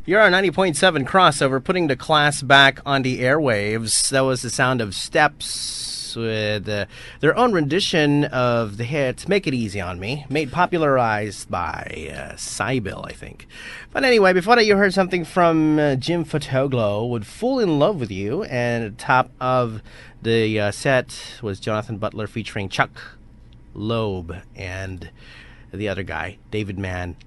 You're our 90.7 crossover, putting the class back on the airwaves. That was the sound of Steps with their own rendition of the hit Make It Easy on Me, made popularized by Sybil, I think. But anyway, before that, you heard something from Jim Fotoglo with Fool in Love with You, and at the top of the set was Jonathan Butler featuring Chuck Loeb and the other guy, David Mann.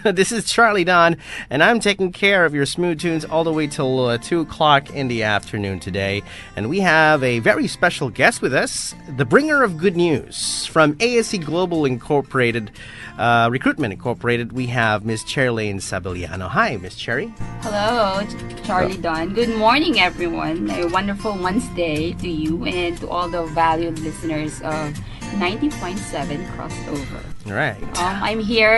This is Charlie Don, and I'm taking care of your smooth tunes all the way till 2 o'clock in the afternoon today. And we have a very special guest with us, the bringer of good news from ASC Global Incorporated, Recruitment Incorporated. We have Miss Cherylane Sabiliano. Hi, Miss Cherry. Hello, Charlie Don. Good morning, everyone. A wonderful Wednesday to you and to all the valued listeners of 90.7 crossover. Right. I'm here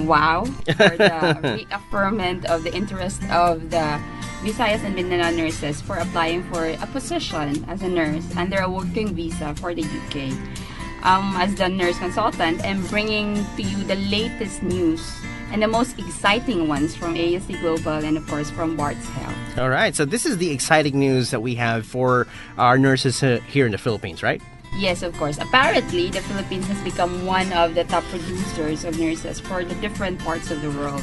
wow, for the reaffirmation of the interest of the Visayas and Mindanao nurses for applying for a position as a nurse under a working visa for the UK. As the nurse consultant, I'm bringing to you the latest news and the most exciting ones from ASC Global and, of course, from Barts Health. All right. So this is the exciting news that we have for our nurses here in the Philippines, right? Yes, of course. Apparently, the Philippines has become one of the top producers of nurses for the different parts of the world.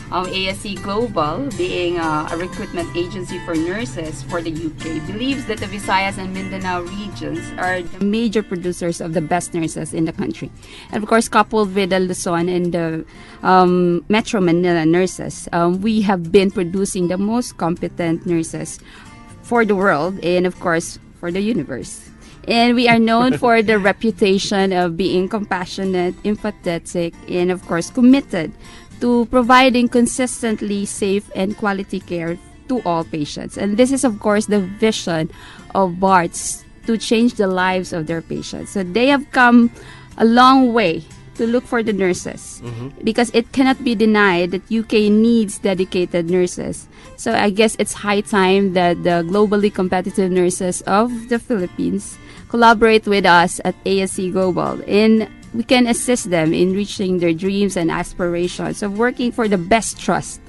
ASC Global, being a recruitment agency for nurses for the UK, believes that the Visayas and Mindanao regions are the major producers of the best nurses in the country. And of course, coupled with the Luzon and the Metro Manila nurses, we have been producing the most competent nurses for the world and, of course, for the universe. And we are known for the reputation of being compassionate, empathetic, and of course committed to providing consistently safe and quality care to all patients. And this is of course the vision of Barts, to change the lives of their patients. So they have come a long way to look for the nurses, because it cannot be denied that UK needs dedicated nurses. So I guess it's high time that the globally competitive nurses of the Philippines collaborate with us at ASC Global, and we can assist them in reaching their dreams and aspirations of working for the best trust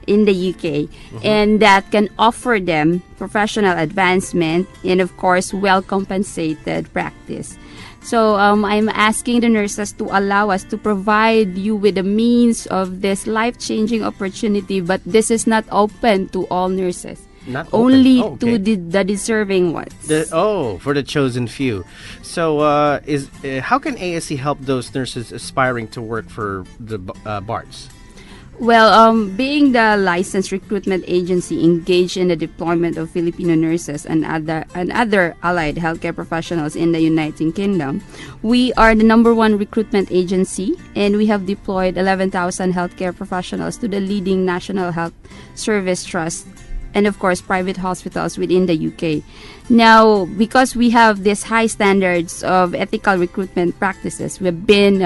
in the UK, and that can offer them professional advancement and, of course, well-compensated practice. So I'm asking the nurses to allow us to provide you with the means of this life-changing opportunity, but this is not open to all nurses. Not only open. Oh, okay. to the deserving ones. For the chosen few. So, how can ASC help those nurses aspiring to work for the Barts? Well, being the licensed recruitment agency engaged in the deployment of Filipino nurses and other allied healthcare professionals in the United Kingdom, we are the #1 recruitment agency, and we have deployed 11,000 healthcare professionals to the leading National Health Service Trust and, of course, private hospitals within the UK. Now, because we have these high standards of ethical recruitment practices, we've been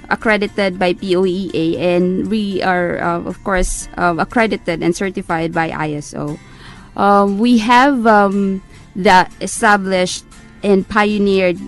accredited by POEA, and we are, of course, accredited and certified by ISO. We have established and pioneered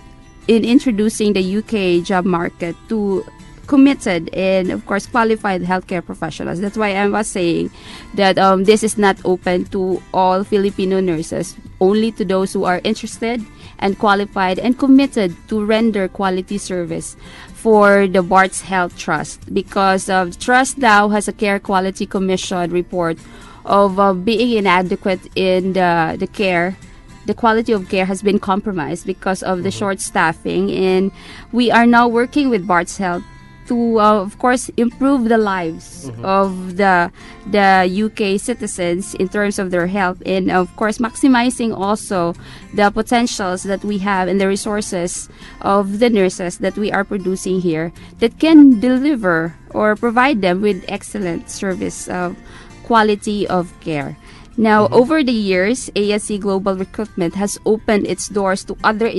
in introducing the UK job market to committed and, of course, qualified healthcare professionals. That's why I was saying that this is not open to all Filipino nurses, only to those who are interested and qualified and committed to render quality service for the Barts Health Trust, because Trust now has a Care Quality Commission report of being inadequate in the care. The quality of care has been compromised because of the short staffing, and we are now working with Barts Health to, of course, improve the lives of the UK citizens in terms of their health, and, of course, maximizing also the potentials that we have and the resources of the nurses that we are producing here that can deliver or provide them with excellent service of quality of care. Now, over the years, ASC Global Recruitment has opened its doors to other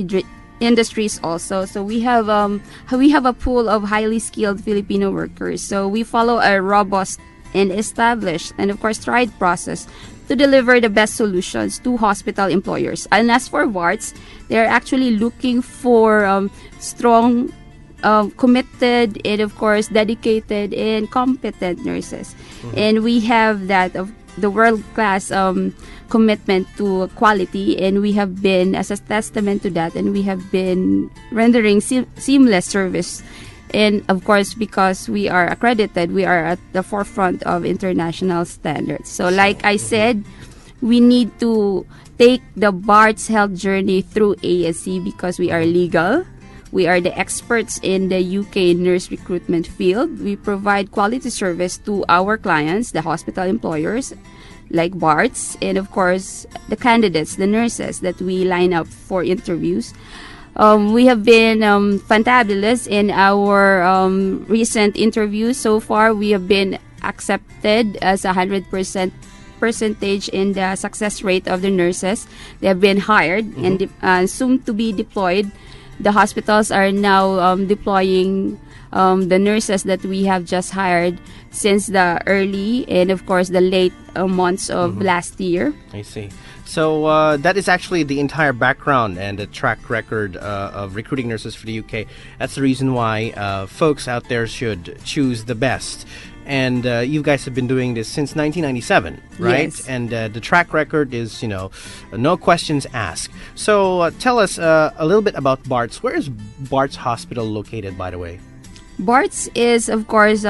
industries also. So we have a pool of highly skilled Filipino workers. So we follow a robust and established and, of course, tried process to deliver the best solutions to hospital employers. And as for Barts, they're actually looking for strong committed and of course dedicated and competent nurses. And we have that of the world-class commitment to quality, and we have been as a testament to that, and we have been rendering seamless service. And of course, because we are accredited, we are at the forefront of international standards. So like I said, we need to take the Barts Health journey through ASC because we are legal. We are the experts in the UK nurse recruitment field. We provide quality service to our clients, the hospital employers, like Barts, and of course, the candidates, the nurses that we line up for interviews. We have been fantabulous in our recent interviews. So far, we have been accepted as 100% percentage in the success rate of the nurses. They have been hired and soon to be deployed. The hospitals are now deploying the nurses that we have just hired since the early and of course the late months of last year. I see. So that is actually the entire background and the track record of recruiting nurses for the UK. That's the reason why folks out there should choose the best. And you guys have been doing this since 1997, right? Yes. And the track record is, no questions asked. So tell us a little bit about Barts. Where is Barts Hospital located, by the way? Barts is, of course,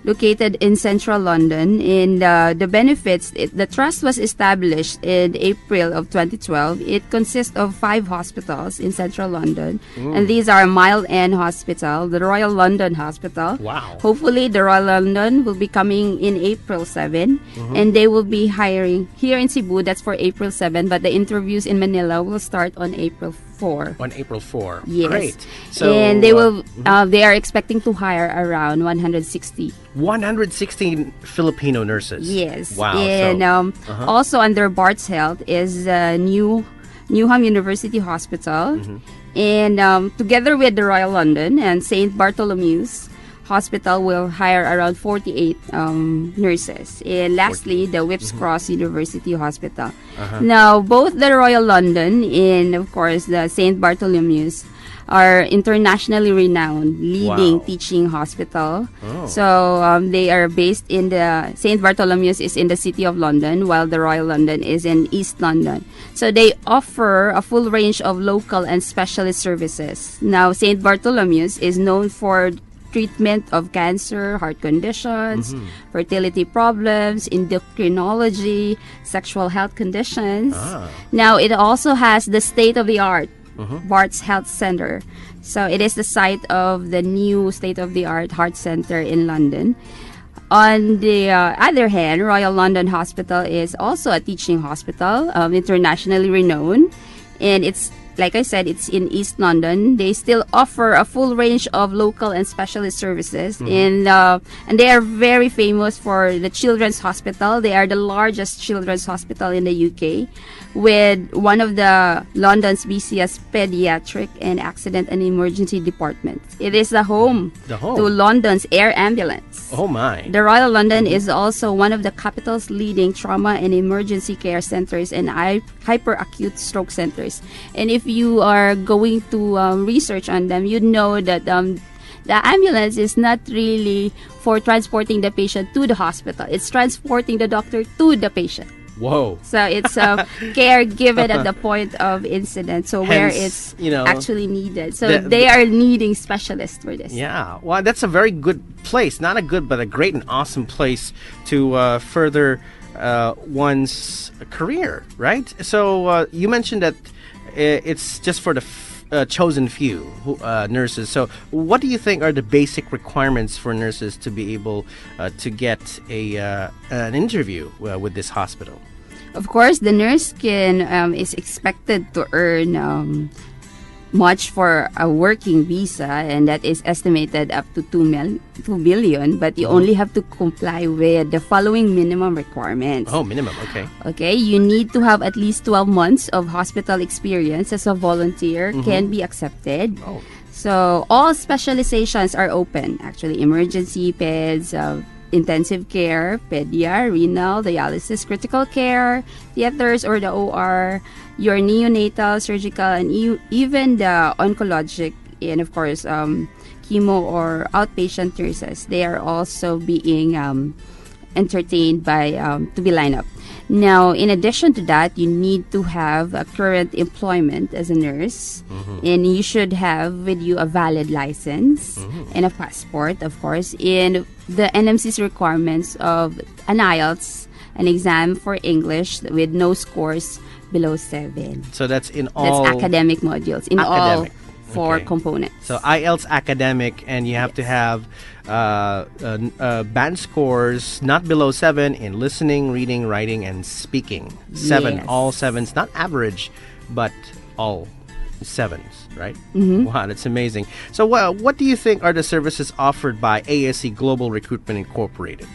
located in central London. In the benefits, the trust was established in April of 2012. It consists of 5 hospitals in central London. And these are Mile End Hospital, the Royal London Hospital. Wow. Hopefully, the Royal London will be coming in April 7. And they will be hiring here in Cebu. That's for April 7. But the interviews in Manila will start on April 4. On April 4. Yes. Great. So, and they will. They are expecting to hire around 160. 116 Filipino nurses. Yes. Wow. And also under Barts Health is Newham University Hospital. And together with the Royal London and St. Bartholomew's Hospital will hire around 48 nurses. And lastly, the Whipps Cross University Hospital. Now, both the Royal London and, of course, the St. Bartholomew's are internationally renowned leading teaching hospital. So they are based in the St. Bartholomew's is in the City of London, while the Royal London is in East London. So they offer a full range of local and specialist services. Now, St. Bartholomew's is known for treatment of cancer, heart conditions, fertility problems, endocrinology, sexual health conditions. Now, it also has the state-of-the-art Barts Health Center. So it is the site of the new state-of-the-art heart center in London. On the other hand, Royal London Hospital is also a teaching hospital, internationally renowned. And it's, like I said, it's in East London. They still offer a full range of local and specialist services. And they are very famous for the Children's Hospital. They are the largest children's hospital in the UK, with one of the London's busiest pediatric and accident and emergency departments. It is the home to London's air ambulance. Oh my. The Royal London is also one of the capital's leading trauma and emergency care centers and hyperacute stroke centers. And if you are going to research on them, you know that the ambulance is not really for transporting the patient to the hospital. It's transporting the doctor to the patient. Whoa. So it's care given at the point of incident, so where Hence, it's actually needed. So they are needing specialists for this. Yeah. Well, that's a very good place. Not a good, but a great and awesome place to further one's career, right? So you mentioned that it's just for the chosen few nurses. So what do you think are the basic requirements for nurses to be able to get an interview with this hospital? Of course, the nurse is expected to earn much for a working visa, and that is estimated up to 2 billion, but you only have to comply with the following minimum requirements. Oh, minimum, okay. Okay, you need to have at least 12 months of hospital experience as a volunteer can be accepted. Oh. So all specializations are open, actually. Emergency, peds, intensive care, pedia, renal, dialysis, critical care, theaters or the OR, your neonatal, surgical, and even the oncologic, and of course, chemo or outpatient nurses, they are also being entertained by to be lined up. Now, in addition to that, you need to have a current employment as a nurse, and you should have with you a valid license and a passport, of course, and the NMC's requirements of an IELTS, an exam for English with no scores below 7. So that's in all... That's academic modules, in Academic. all 4 components. So IELTS academic, and you have to have band scores not below 7 in listening, reading, writing, and speaking. 7, Yes. all 7s, not average, but all 7s, right? Wow, that's amazing. So what do you think are the services offered by ASC Global Recruitment Incorporated?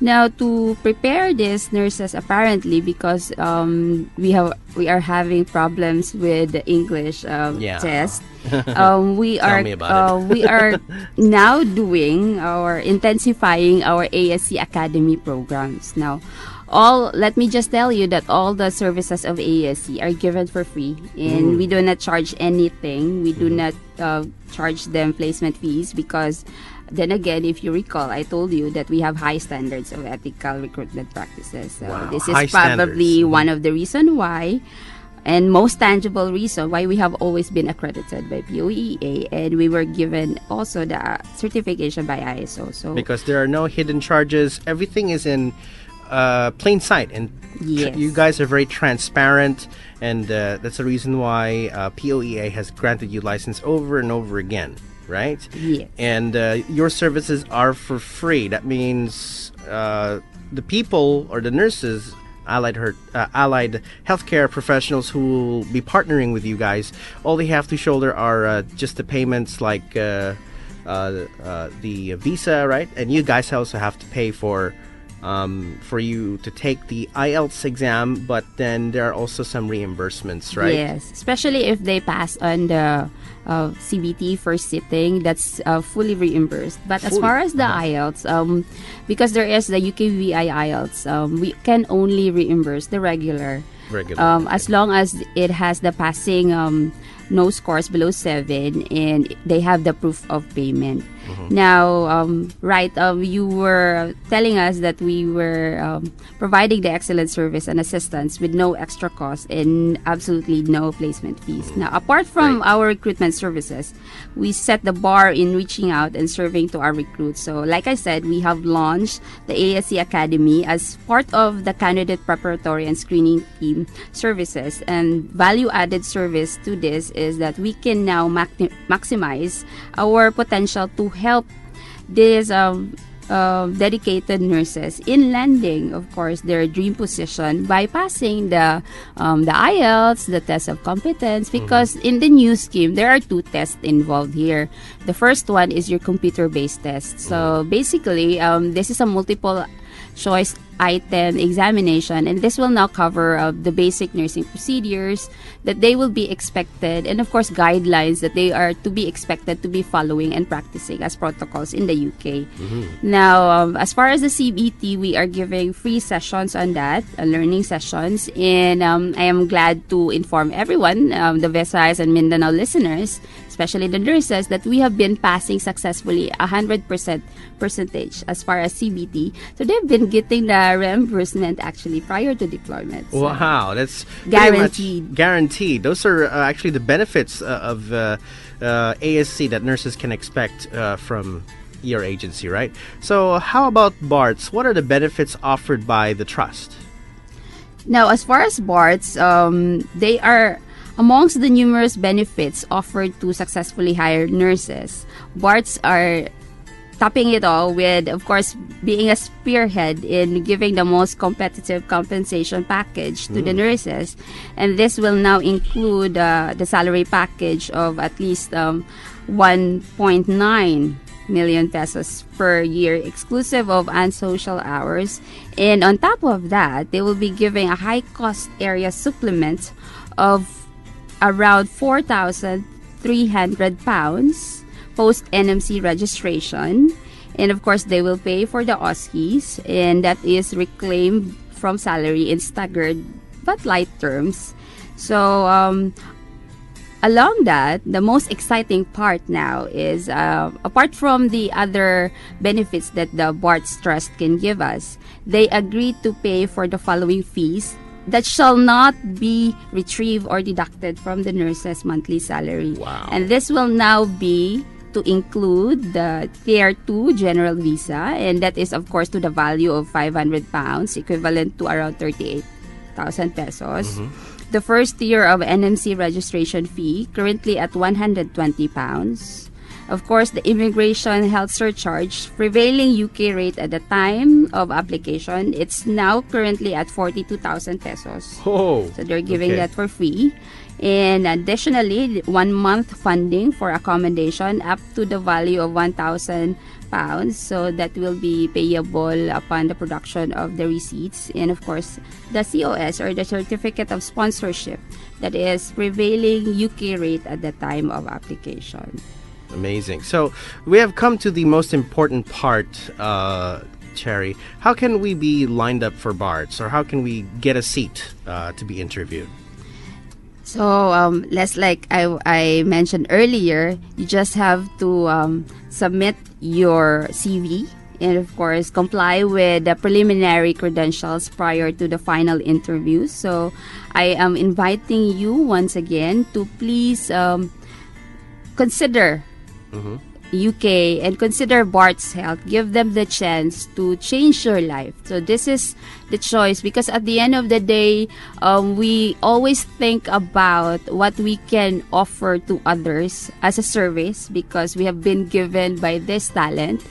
Now, to prepare these nurses, apparently, because we are having problems with the English test, we are me about we are now doing or intensifying our ASC Academy programs. Now, let me just tell you that all the services of ASC are given for free, and we do not charge anything. We do not charge them placement fees because. Then again, if you recall, I told you that we have high standards of ethical recruitment practices. So Wow, this high is probably standards. one of the reason why, and most tangible reason why we have always been accredited by POEA, and we were given also the certification by ISO. So Because there are no hidden charges. Everything is in plain sight, and Yes. you guys are very transparent, and that's the reason why POEA has granted you license over and over again, right? Yes. And your services are for free. That means the people or the nurses, allied healthcare professionals who will be partnering with you guys, all they have to shoulder are just the payments like the visa, right? And you guys also have to pay for you to take the IELTS exam, but then there are also some reimbursements, right? Yes, especially if they pass on the CBT first sitting, that's fully reimbursed. But as Fully? far as the IELTS, because there is the UKVI IELTS, we can only reimburse the regular. As long as it has the passing no scores below 7 and they have the proof of payment. Now, you were telling us that we were providing the excellent service and assistance with no extra cost and absolutely no placement fees. Now, apart from our recruitment services, we set the bar in reaching out and serving to our recruits. So, like I said, we have launched the ASC Academy as part of the candidate preparatory and screening team services. And value-added service to this is that we can now maximize our potential to help these dedicated nurses in landing, of course, their dream position by passing the IELTS, the test of competence, because in the new scheme, there are 2 tests involved here. The first one is your computer-based test. So basically, this is a multiple choice item examination, and this will now cover the basic nursing procedures that they will be expected, and of course guidelines that they are to be expected to be following and practicing as protocols in the UK. Now, as far as the CBT, we are giving free sessions on that, learning sessions, and I am glad to inform everyone, the Visayas and Mindanao listeners, especially the nurses, that we have been passing successfully 100% percentage as far as CBT. So they've been getting the reimbursement actually prior to deployment. So Wow, that's guaranteed. Guaranteed. Those are actually the benefits of ASC that nurses can expect from your agency, right? So how about Barts? What are the benefits offered by the trust? Now, as far as Barts, they are amongst the numerous benefits offered to successfully hired nurses. Barts are topping it all with, of course, being a spearhead in giving the most competitive compensation package to the nurses. And this will now include the salary package of at least 1.9 million pesos per year, exclusive of unsocial hours. And on top of that, they will be giving a high-cost area supplement of around 4,300 pounds post NMC registration, and of course they will pay for the OSCEs, and that is reclaimed from salary in staggered but light terms. So along that, the most exciting part now is, apart from the other benefits that the Barts Trust can give us, they agree to pay for the following fees that shall not be retrieved or deducted from the nurse's monthly salary. Wow. And this will now be to include the Tier 2 General Visa, and that is, of course, to the value of 500 pounds, equivalent to around 38,000 pesos. The first tier of NMC registration fee, currently at 120 pounds. Of course, the immigration health surcharge, prevailing UK rate at the time of application, it's now currently at 42,000 pesos. Oh, so they're giving that for free. And additionally, 1 month funding for accommodation up to the value of 1,000 pounds. So that will be payable upon the production of the receipts. And of course, the COS, or the Certificate of Sponsorship, that is prevailing UK rate at the time of application. Amazing. So we have come to the most important part, Cherry. How can we be lined up for Barts, or how can we get a seat to be interviewed? So, like I mentioned earlier, you just have to submit your CV and, of course, comply with the preliminary credentials prior to the final interview. So, I am inviting you once again to please consider UK and consider Barts Health. Give them the chance to change your life. So this is the choice, because at the end of the day, we always think about what we can offer to others as a service, because we have been given by this talent.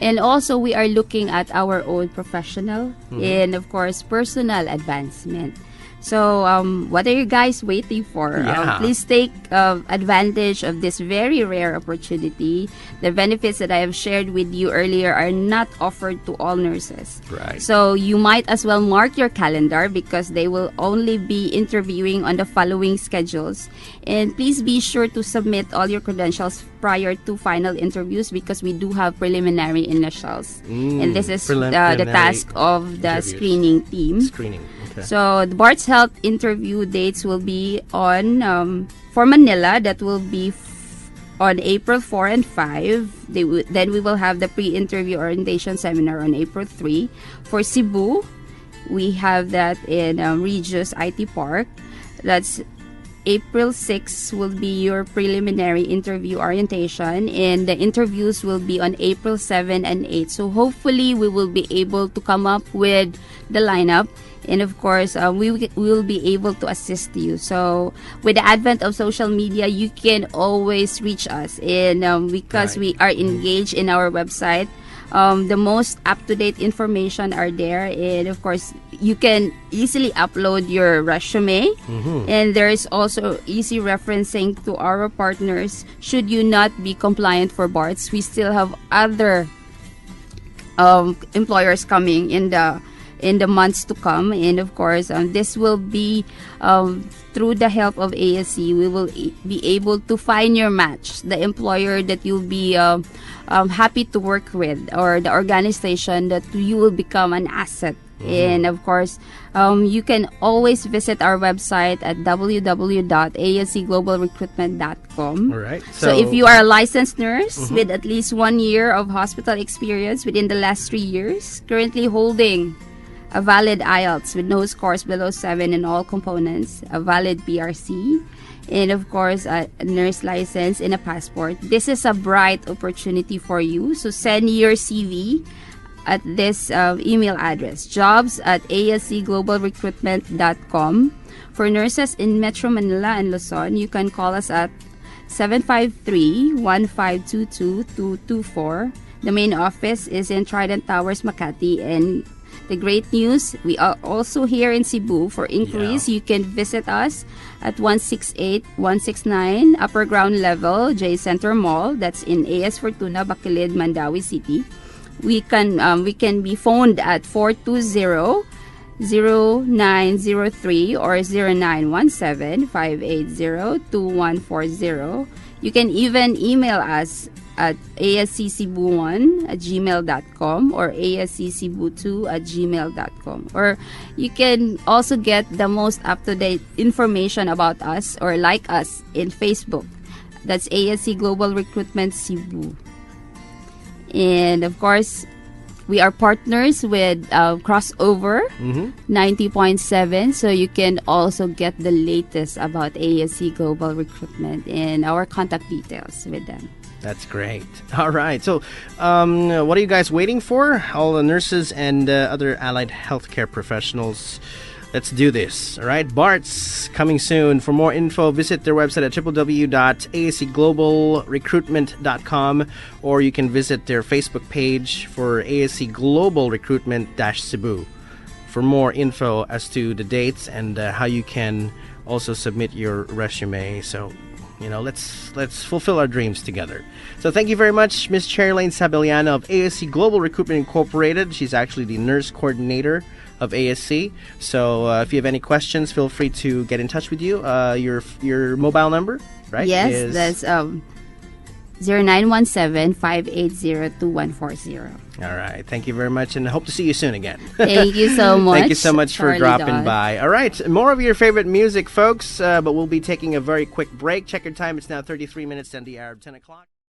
And also, we are looking at our own professional and, of course, personal advancement. So, what are you guys waiting for? Yeah. Please take advantage of this very rare opportunity. The benefits that I have shared with you earlier are not offered to all nurses. Right. So, you might as well mark your calendar, because they will only be interviewing on the following schedules. And please be sure to submit all your credentials prior to final interviews, because we do have preliminary initials. And this is the task of the screening team. Okay. So the Barts Health interview dates will be on for Manila. That will be on April 4 and 5. Then we will have the pre-interview orientation seminar on April 3. For Cebu, we have that in Regis IT Park. That's April 6 will be your preliminary interview orientation, and the interviews will be on April 7 and 8. So hopefully we will be able to come up with the lineup. And of course, we will be able to assist you. So, with the advent of social media, you can always reach us. And because we are engaged in our website, the most up-to-date information are there. And of course, you can easily upload your resume. And there is also easy referencing to our partners. Should you not be compliant for Barts, we still have other employers coming in the months to come. And of course, this will be through the help of ASC. We will be able to find your match, the employer that you'll be happy to work with, or the organization that you will become an asset. And of course, you can always visit our website at www.ascglobalrecruitment.com. All right. So if you are a licensed nurse with at least 1 year of hospital experience within the last 3 years, currently holding a valid IELTS with no scores below 7 in all components, a valid PRC, and of course, a nurse license and a passport, this is a bright opportunity for you. So send your CV at this email address, jobs@ascglobalrecruitment.com. For nurses in Metro Manila and Luzon, you can call us at 753-1522-224. The main office is in Trident Towers, Makati. And the great news, we are also here in Cebu. For inquiries, you can visit us at 168-169 Upper Ground Level, J Center Mall. That's in AS Fortuna, Bacalid, Mandawi City. We can be phoned at 420-0903 or 0917-580-2140. You can even email us at asccebu1@gmail.com or asccebu2@gmail.com. Or you can also get the most up-to-date information about us or like us in Facebook. That's ASC Global Recruitment Cebu. And of course, we are partners with Crossover 90.7, so you can also get the latest about ASC Global Recruitment and our contact details with them. That's great. All right. So, what are you guys waiting for? All the nurses and other allied healthcare professionals. Let's do this. All right. Barts coming soon. For more info, visit their website at www.ascglobalrecruitment.com, or you can visit their Facebook page for ASC Global Recruitment-Cebu for more info as to the dates and how you can also submit your resume. So, let's fulfill our dreams together. So thank you very much, Ms. Cherilyn Sabeliana of ASC Global Recruitment Incorporated. She's actually the nurse coordinator of ASC. So if you have any questions, feel free to get in touch with you. Your mobile number, right? Yes, that's 0917-580-2140. All right. Thank you very much, and I hope to see you soon again. Thank you so much. Thank you so much for dropping Don. by. All right. More of your favorite music, folks, but we'll be taking a very quick break. Check your time. It's now 33 minutes and the hour of 10 o'clock.